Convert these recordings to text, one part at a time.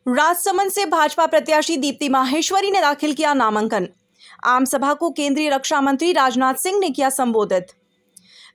राजसमंद से भाजपा प्रत्याशी दीप्ति माहेश्वरी ने दाखिल किया नामांकन। आम सभा को केंद्रीय रक्षा मंत्री राजनाथ सिंह ने किया संबोधित।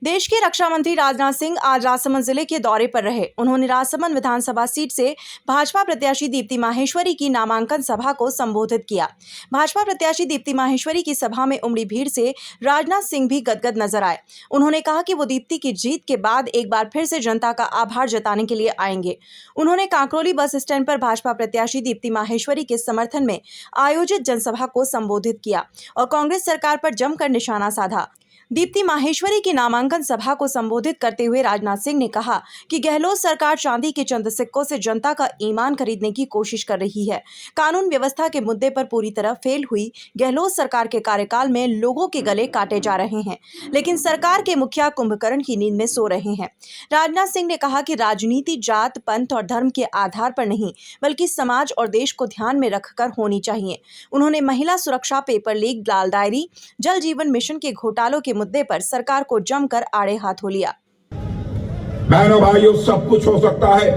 देश के रक्षा मंत्री राजनाथ सिंह आज राजसमंद जिले के दौरे पर रहे। उन्होंने राजसमंद विधानसभा सीट से भाजपा प्रत्याशी दीप्ति माहेश्वरी की नामांकन सभा को संबोधित किया। भाजपा प्रत्याशी दीप्ति माहेश्वरी की सभा में उमड़ी भीड़ से राजनाथ सिंह भी गदगद नजर आए। उन्होंने कहा कि वो दीप्ति की जीत के बाद एक बार फिर से जनता का आभार जताने के लिए आएंगे। उन्होंने कांकरोली बस स्टैंड पर भाजपा प्रत्याशी दीप्ति माहेश्वरी के समर्थन में आयोजित जनसभा को संबोधित किया और कांग्रेस सरकार पर जमकर निशाना साधा। दीप्ति माहेश्वरी की नामांकन सभा को संबोधित करते हुए राजनाथ सिंह ने कहा कि गहलोत सरकार चांदी के चंद सिक्कों से जनता का ईमान खरीदने की कोशिश कर रही है। कानून व्यवस्था के मुद्दे पर पूरी तरह फेल हुई गहलोत सरकार के कार्यकाल में लोगों के गले काटे जा रहे हैं, लेकिन सरकार के मुखिया कुंभकर्ण की नींद में सो रहे हैं। राजनाथ सिंह ने कहा कि राजनीति जात, पंथ और धर्म के आधार पर नहीं, बल्कि समाज और देश को ध्यान में रखकर होनी चाहिए। उन्होंने महिला सुरक्षा, पेपर लीक, लाल डायरी, जल जीवन मिशन के घोटालों के मुद्दे पर सरकार को जमकर आड़े हाथों लिया। बहनों भाइयों, सब कुछ हो सकता है,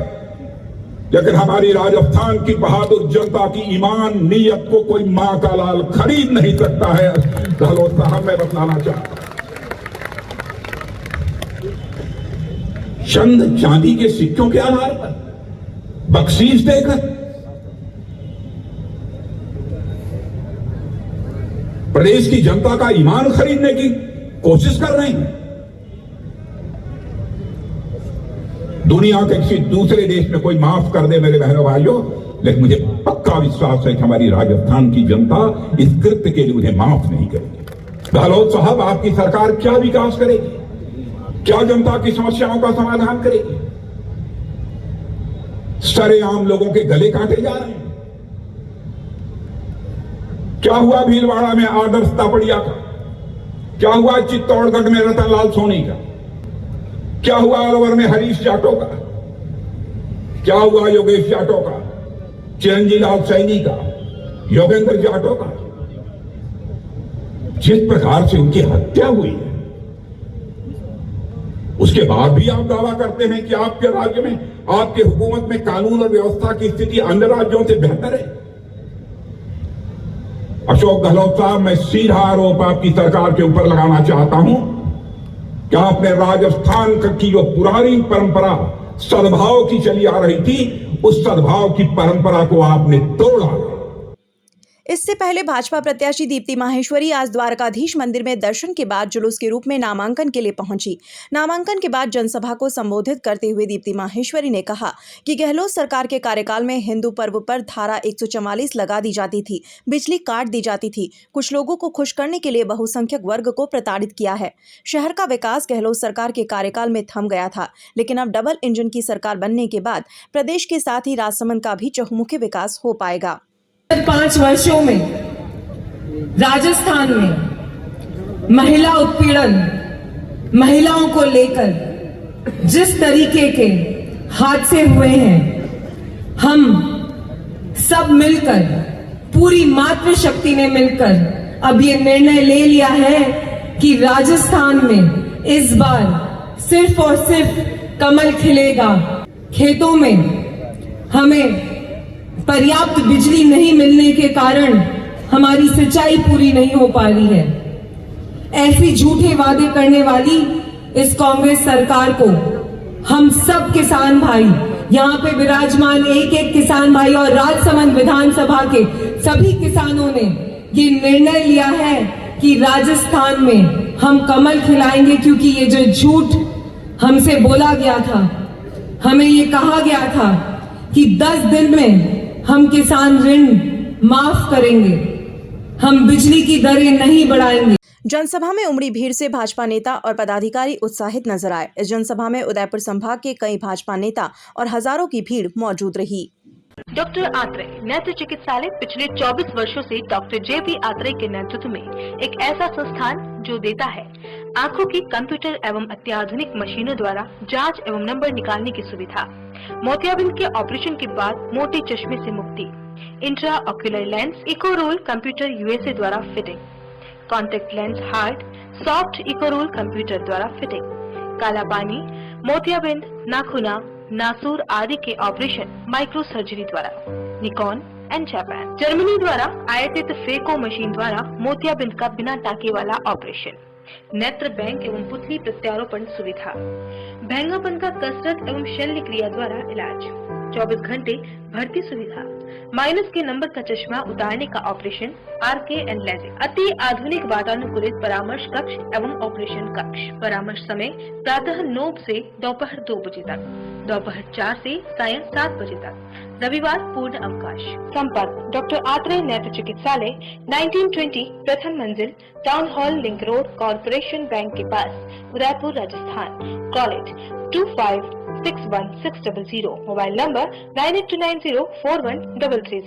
लेकिन हमारी राजस्थान की बहादुर जनता की ईमान नीयत को कोई मां का लाल खरीद नहीं सकता है। गहलोत साहब, मैं बतलाना चाहता हूं, चंद चांदी के सिक्कों के आधार पर बख्शीश देकर प्रदेश की जनता का ईमान खरीदने की कोशिश कर रहे हैं। दुनिया के किसी दूसरे देश में कोई माफ कर दे मेरे बहनों भाइयों, लेकिन मुझे पक्का विश्वास है कि हमारी राजस्थान की जनता इस कृत्य के लिए उन्हें माफ नहीं करेगी। गहलोत साहब, आपकी सरकार क्या विकास करेगी? क्या जनता की समस्याओं का समाधान करेगी? सरेआम लोगों के गले काटे जा रहे हैं। क्या हुआ भीलवाड़ा में आदर्श तापड़िया का? क्या हुआ चित्तौड़गढ़ में रतनलाल सोनी का? क्या हुआ अलवर में हरीश जाटो का? क्या हुआ योगेश जाटो का, चिरंजी लाल सैनी का, योगेंद्र जाटो का? जिस प्रकार से उनकी हत्या हुई है, उसके बाद भी आप दावा करते हैं कि आपके राज्य में, आपकी हुकूमत में कानून और व्यवस्था की स्थिति अन्य राज्यों से बेहतर है। अशोक गहलोत साहब, मैं सीधा आरोप आपकी सरकार के ऊपर लगाना चाहता हूं कि आपने राजस्थान की जो पुरानी परंपरा सद्भाव की चली आ रही थी, उस सद्भाव की परंपरा को आपने तोड़ा। इससे पहले भाजपा प्रत्याशी दीप्ति माहेश्वरी आज द्वारकाधीश मंदिर में दर्शन के बाद जुलूस के रूप में नामांकन के लिए पहुंची। नामांकन के बाद जनसभा को संबोधित करते हुए दीप्ति माहेश्वरी ने कहा कि गहलोत सरकार के कार्यकाल में हिंदू पर्व पर धारा 144 लगा दी जाती थी, बिजली काट दी जाती थी, कुछ लोगों को खुश करने के लिए बहुसंख्यक वर्ग को प्रताड़ित किया है। शहर का विकास गहलोत सरकार के कार्यकाल में थम गया था, लेकिन अब डबल इंजन की सरकार बनने के बाद प्रदेश के साथ ही राजसमंद का भी चहुमुखी विकास हो पाएगा। 5 वर्षों में राजस्थान में महिला उत्पीड़न, महिलाओं को लेकर जिस तरीके के हादसे हुए हैं, हम सब मिलकर, पूरी मातृशक्ति ने मिलकर अब ये निर्णय ले लिया है कि राजस्थान में इस बार सिर्फ और सिर्फ कमल खिलेगा। खेतों में हमें पर्याप्त बिजली नहीं मिलने के कारण हमारी सिंचाई पूरी नहीं हो पा रही है। ऐसी झूठे वादे करने वाली इस कांग्रेस सरकार को हम सब किसान भाई, यहाँ पे विराजमान एक एक किसान भाई और राजसमंद विधानसभा के सभी किसानों ने ये निर्णय लिया है कि राजस्थान में हम कमल खिलाएंगे, क्योंकि ये जो झूठ हमसे बोला गया था, हमें ये कहा गया था कि 10 दिन में हम किसान ऋण माफ करेंगे, हम बिजली की दरें नहीं बढ़ाएंगे। जनसभा में उमड़ी भीड़ से भाजपा नेता और पदाधिकारी उत्साहित नजर आए। इस जनसभा में उदयपुर संभाग के कई भाजपा नेता और हजारों की भीड़ मौजूद रही। डॉक्टर आत्रेय नेत्र चिकित्सालय पिछले 24 वर्षों से डॉक्टर जे.पी. आत्रेय के नेतृत्व में एक ऐसा संस्थान जो देता है आंखों की कंप्यूटर एवं अत्याधुनिक मशीनों द्वारा जांच एवं नंबर निकालने की सुविधा, मोतियाबिंद के ऑपरेशन के बाद मोटे चश्मे से मुक्ति, intra ocular lens, eco roll computer USA द्वारा fitting, contact lens hard soft eco roll computer द्वारा फिटिंग, काला पानी, मोतियाबिंद, नाखूना, नासूर आदि के ऑपरेशन माइक्रो सर्जरी द्वारा। Nikon and Japan. जर्मनी द्वारा आयातित फेको मशीन द्वारा मोतियाबिंद का बिना टाके वाला ऑपरेशन। नेत्र बैंक एवं पुतली प्रत्यारोपण सुविधा। भैंगापन का कसरत एवं शल्य क्रिया द्वारा इलाज। 24 घंटे भर्ती सुविधा। माइनस के नंबर का चश्मा उतारने का ऑपरेशन RK एंड लेजिक। अति आधुनिक वातानुकूलित परामर्श कक्ष एवं ऑपरेशन कक्ष। परामर्श समय प्रातः 9 से दोपहर 2 बजे तक, दोपहर 4 से सायं 7 बजे तक, रविवार पूर्ण अवकाश। संपर्क डॉक्टर आत्रेय नेत्र चिकित्सालय 1920 प्रथम मंजिल, town hall, link road, corporation bank के पास, Udaipur, Rajasthan. Call it 2561 600। Mobile number 9829041330।